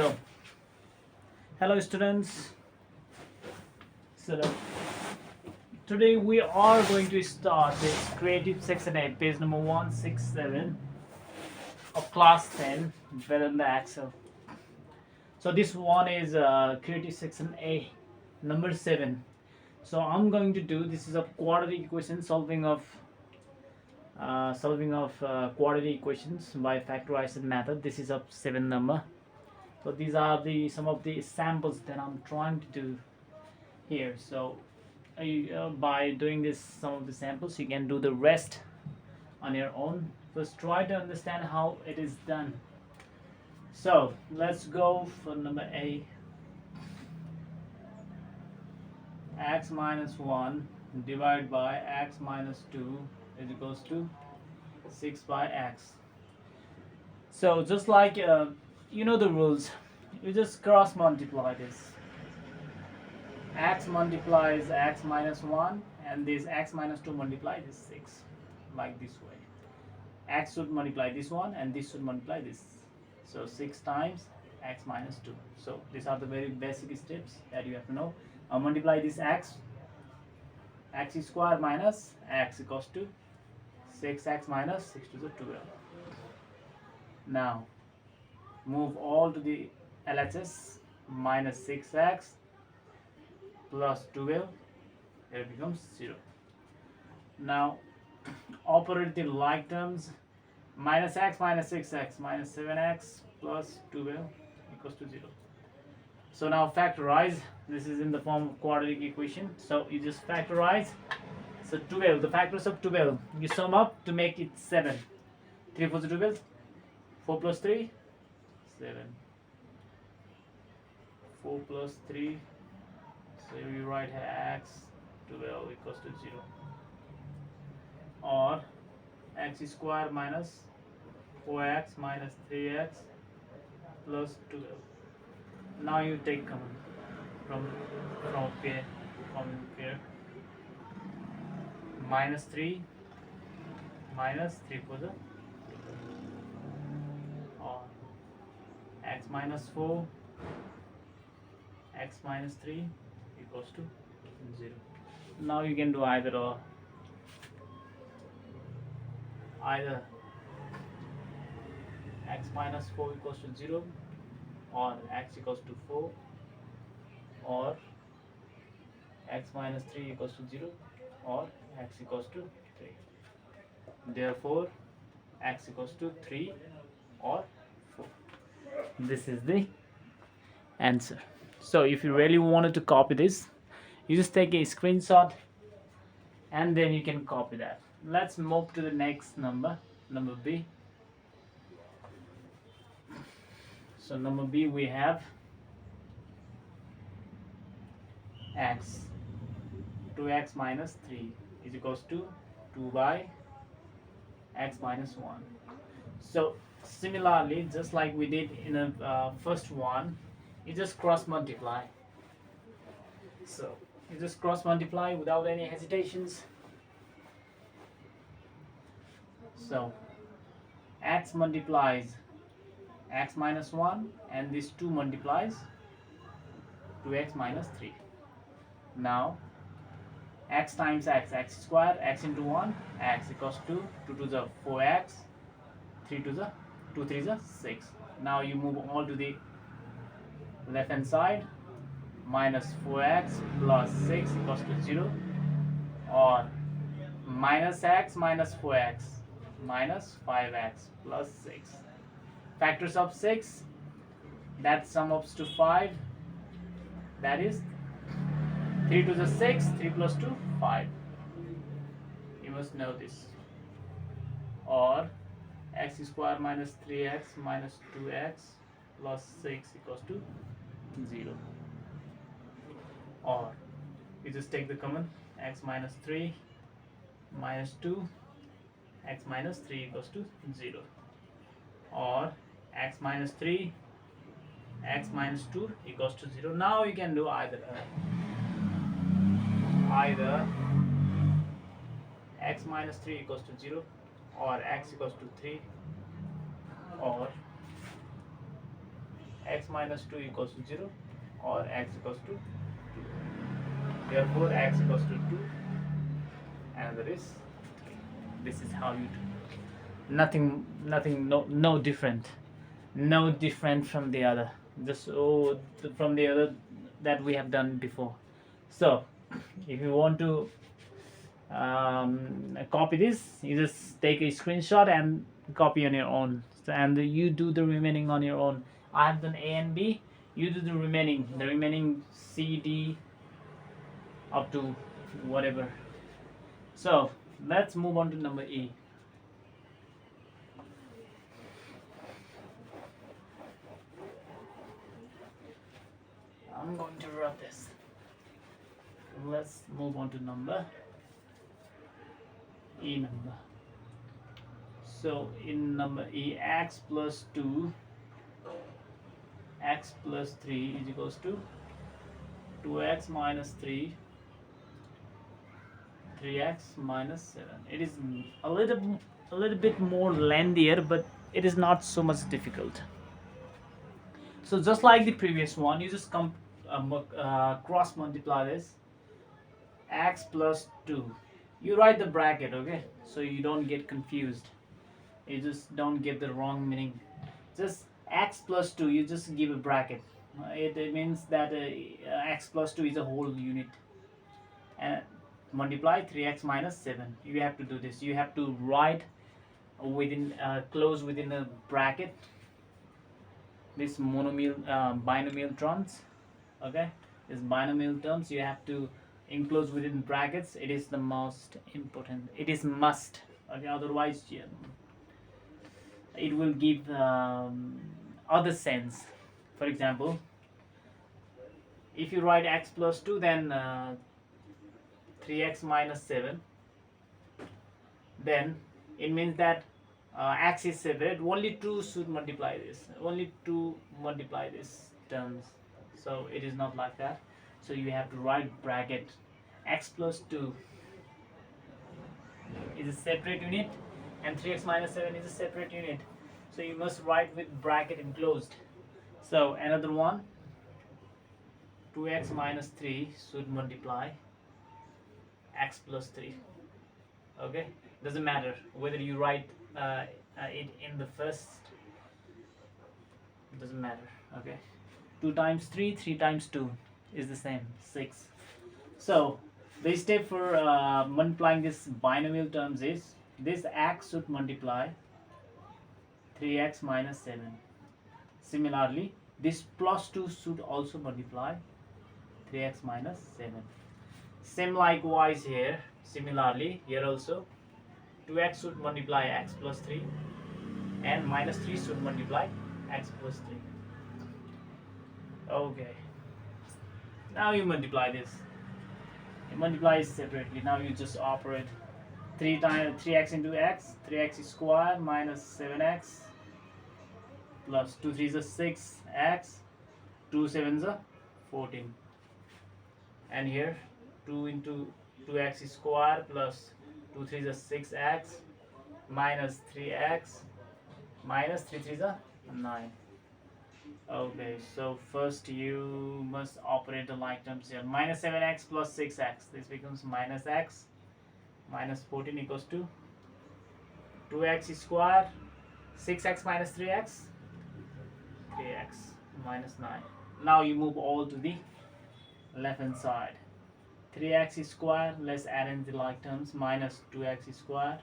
So, hello students. So, today we are going to start this creative section 8, page number 167 of class 10, Vedanta Axel. So, this one is creative section A, number 7. So, I'm going to do this is a quadratic equation solving of quadratic equations by factorization method. This is a 7 number. So these are the some of the samples that I'm trying to do here. So by doing this some of the samples, you can do the rest on your own. First try to understand how it is done. So let's go for number A. X minus 1 divided by x minus 2 is equals to 6 by x. So just like you know the rules, you just cross multiply this. X multiplies x minus 1 and this x minus 2 multiply this 6, like this way. X should multiply this one and this should multiply this. So 6 times x minus 2. So these are the very basic steps that you have to know. Multiply this x square minus x equals to 6x minus 6 to the 12. Now move all to the LHS. Minus 6x plus 12, it becomes 0. Now operate the like terms. Minus x minus 6x minus 7x plus 12 equals to 0. So now factorize. This is in the form of quadratic equation. So you just factorize. So 12, the factors of 12, you sum up to make it 7. 3 4 12, 4 plus 3, 7. 4 plus 3, so you write x 12 equals to 0. Or x square minus 4x minus 3x plus 12. Now you take common from here. Minus 3 minus 3 for the, or x minus 4 x minus 3 equals to 0. Now you can do either or. Either x minus 4 equals to 0, or x equals to 4, or x minus 3 equals to 0, or x equals to 3. Therefore x equals to 3 or 4. This is the answer. So if you really wanted to copy this, you just take a screenshot and then you can copy that. Let's move to the next number B. So number B, we have x 2x minus 3 is equals to 2 by x minus 1. So similarly, just like we did in the first one, you just cross multiply. So you just cross multiply without any hesitations. So x multiplies x minus 1 and this 2 multiplies 2x minus 3. Now x times x square, x into 1, x equals to 2 to the 4x, 3 to the 2 3 the 6. Now you move all to the left hand side. Minus 4x plus 6 equals to 0, or minus x minus 4x minus 5x plus 6. Factors of 6, that sum ups to 5, that is 3 to the 6, 3 plus 2, 5. You must know this. Or x square minus 3x minus 2x plus 6 equals to 0. Or you just take the common, x minus 3 minus 2, x minus 3 equals to 0. Or x minus 3, x minus 2 equals to 0. Now you can do either x minus 3 equals to 0, or x equals to 3, or x minus 2 equals to 0 or x equals to 2. Therefore x equals to 2 and there is 3. This is how you do. Nothing, no different. No different from the other. Just from the other that we have done before. So if you want to copy this, you just take a screenshot and copy on your own. So, and you do the remaining on your own. I have done A and B. You do the remaining C, D up to whatever. So let's move on to number E. I'm going to rub this. Let's move on to number E number. So in number E, x plus 2, x plus 3 is equals to 2x minus 3, 3x minus 7. It is a little bit more lengthier, but it is not so much difficult. So just like the previous one, you just cross multiply this, x plus 2. You write the bracket, okay, so you don't get confused, you just don't get the wrong meaning. Just x plus 2, you just give a bracket. It means that x plus 2 is a whole unit, and multiply 3x minus 7. You have to do this. You have to write within close within a bracket this binomial terms, okay, this binomial terms you have to enclose within brackets. It is the most important, it is must, okay, otherwise it will give other sense. For example, if you write x plus 2, then 3x minus 7, then it means that x is separate, only 2 should multiply this, only 2 multiply this terms. So it is not like that. So you have to write bracket. X plus 2 is a separate unit and 3x minus 7 is a separate unit, so you must write with bracket enclosed. So another one, 2x minus 3 should multiply x plus 3, okay, doesn't matter whether you write it in the first, doesn't matter, okay. 2 times 3, 3 times 2 is the same, 6. So the step for multiplying this binomial terms is this x should multiply 3x minus 7. Similarly, this plus 2 should also multiply 3x minus 7. Same likewise here. Similarly, here also 2x should multiply x plus 3 and minus 3 should multiply x plus 3. Okay. Now you multiply this. You multiply it separately. Now you just operate 3x into x, 3x square minus 7x plus 2 3s are 6x, 2 7s are 14, and here 2 into 2x square plus 2 3s are 6x minus 3x minus 3 3s are 9. Okay, so first you must operate the like terms here. Minus 7x plus 6x, this becomes minus x minus 14 equals to 2x square, 6x minus 3x, 3x minus 9. Now you move all to the left hand side. 3x square, let's add in the like terms, minus 2x square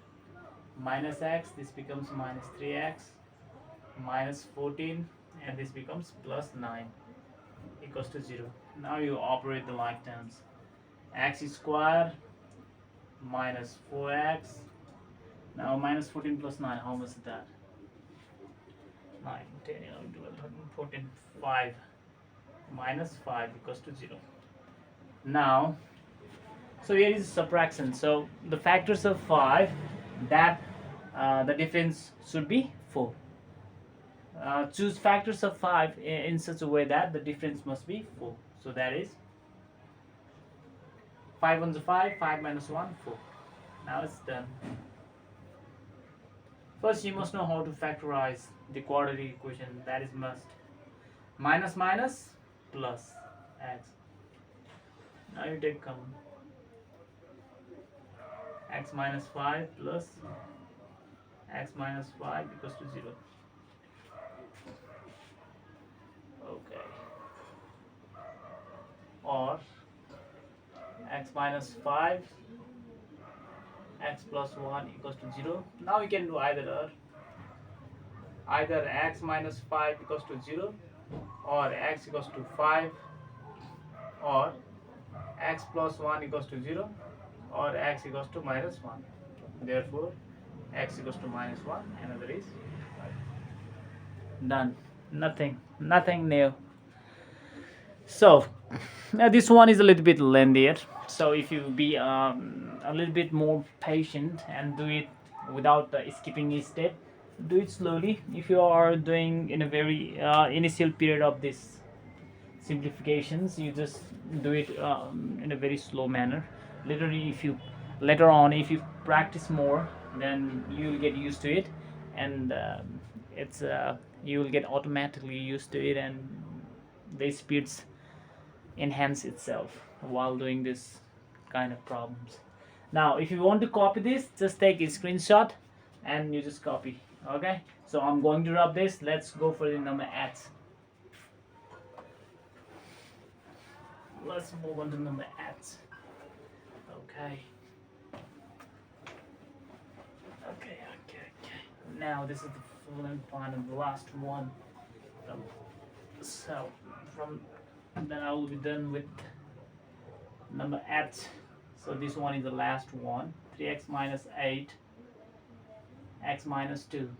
minus x, this becomes minus 3x minus 14, and this becomes plus 9 equals to 0. Now you operate the like terms. X square minus 4x. Now minus 14 plus 9, how much is that? 9, 10, 11, 12, 13, 14, 5 minus 5 equals to 0. Now, so here is subtraction. So the factors of 5, that the difference should be 4. Choose factors of 5 in such a way that the difference must be 4. So that is 5 1s are 5, 5 minus 1, 4. Now it's done. First you must know how to factorize the quadratic equation, that is must. minus minus plus x. Now you take common. X minus 5 plus x minus 5 equals to 0. Okay. Or x minus 5 x plus 1 equals to 0. Now we can do either x minus 5 equals to 0, or x equals to 5, or x plus 1 equals to 0, or x equals to minus 1. Therefore x equals to minus 1, another is 5. Done. Nothing new. So this one is a little bit lengthier, so if you be a little bit more patient and do it without skipping a step, do it slowly. If you are doing in a very initial period of this simplifications, you just do it in a very slow manner. Literally, if you later on, if you practice more, then you will get used to it, and it's you will get automatically used to it, and the speeds enhance itself while doing this kind of problems. Now if you want to copy this, just take a screenshot and you just copy. Okay, so I'm going to rub this. Let's go for the number adds. Let's move on to number adds. Okay. Now this is the full and final, the last one. So from then I will be done with number adds. So this one is the last one. 3x minus 8 x minus 2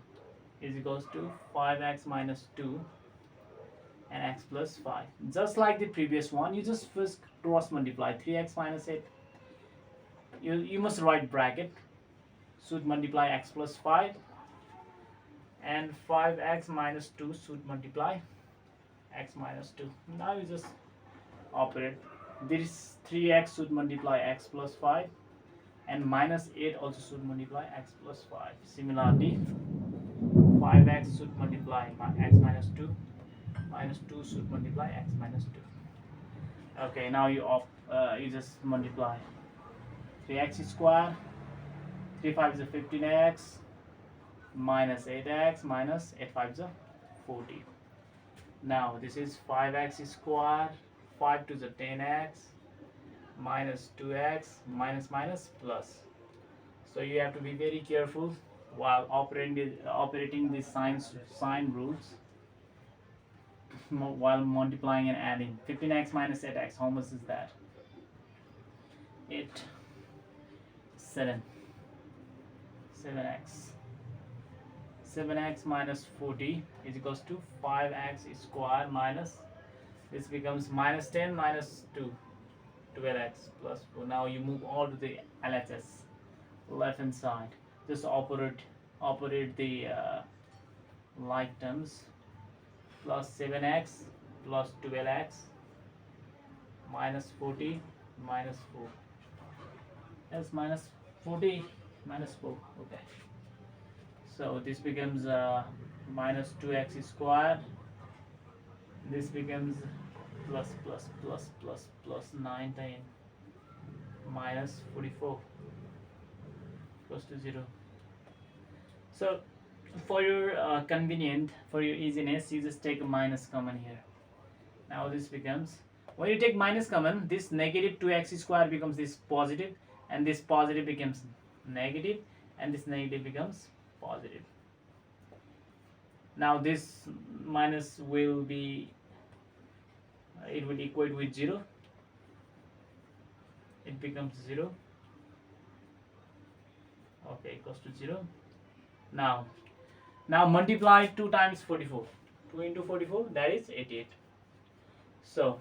is equals to 5x minus 2 and x plus 5. Just like the previous one, you just first cross multiply 3x minus 8. You must write bracket, should multiply x plus 5, and 5x minus 2 should multiply x minus 2. Now you just operate. This 3x should multiply x plus 5, and minus 8 also should multiply x plus 5. Similarly, 5x should multiply x minus 2, minus 2 should multiply x minus 2. Okay, now you just multiply 3x square, 3 5 is a 15x, minus 8x, minus 8 5 is a 40. Now this is 5x square, 5 to the 10x, minus 2x, minus minus plus. So you have to be very careful while operating the sign rules while multiplying and adding. 15x minus 8x, how much is that? 8 7 7x. 7x minus 40 is equals to 5x square minus, this becomes minus 10 minus 2, 12x plus 4. Now you move all to the LHS, left hand side. Just operate the like terms. Plus 7x plus 12x minus 40 minus 4. That's minus 40 minus 4. Okay. So this becomes minus 2x squared. This becomes plus 19 minus 44 equals to 0. So for your convenient, for your easiness, you just take a minus common here. Now this becomes, when you take minus common, this negative 2x squared becomes this positive, and this positive becomes negative, and this negative becomes positive. Now this minus will be, it will equate with 0. It becomes 0. Okay, equals to 0. Now multiply 2 times 44. 2 into 44, that is 88. So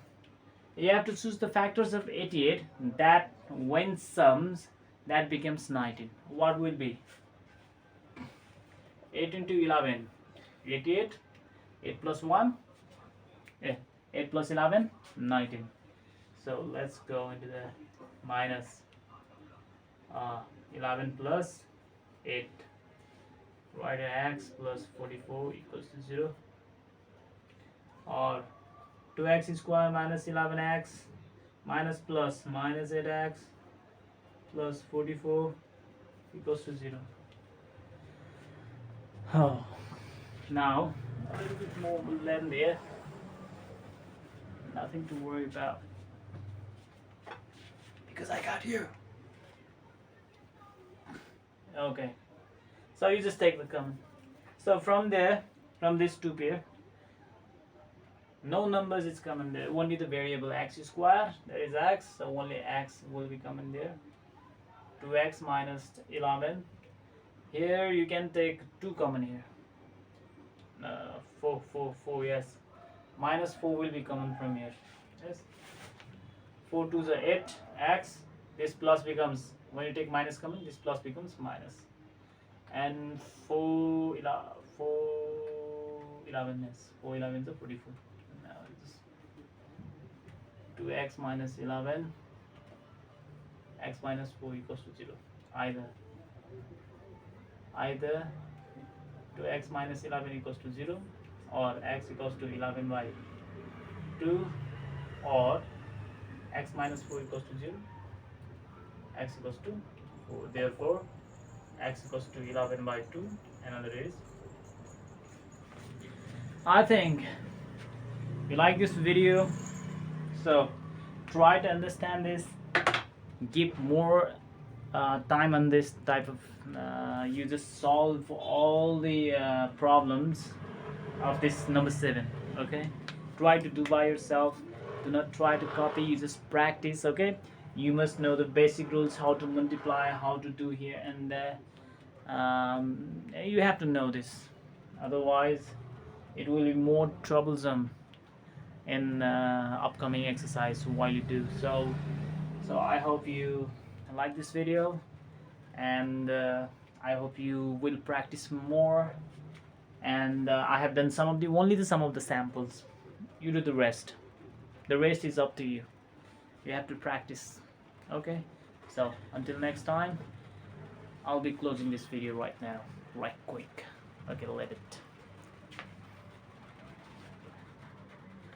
you have to choose the factors of 88 that when sums, that becomes 19. What will be? 8 into 11, 88. 8 plus 1, 8 plus 11, 19. So let's go into the minus 11 plus 8. Write x plus 44 equals to 0. or 2x square minus 11x minus plus minus 8x plus 44 equals to 0. Oh. Now a little bit more will land there. Nothing to worry about because I got you. Okay, so you just take the common. So from there, from this 2 pair, no numbers is common there, only the variable x square, there is x, so only x will be common there. 2x minus 11. Here you can take 2 common here. 4, yes. Minus 4 will be common from here. Yes. 4 2s are 8, x. This plus becomes, when you take minus common, this plus becomes minus. And 4 11 is 4 11 is 44. Now it's 2x minus 11, x minus 4 equals to 0. Either 2x minus 11 equals to 0, or x equals to 11 by 2, or x minus 4 equals to 0, x equals to 4. Therefore x equals to 11 by 2. Another is, I think you like this video, so try to understand this, give more time on this type of you just solve all the problems of this number 7. Okay, try to do by yourself, do not try to copy, you just practice. Okay, you must know the basic rules, how to multiply, how to do here and there. You have to know this, otherwise it will be more troublesome in upcoming exercise while you do so. So I hope you like this video, and I hope you will practice more. And I have done some of the samples. You do the rest. The rest is up to you. You have to practice. Okay, so until next time, I'll be closing this video right now, right quick. Okay, let it.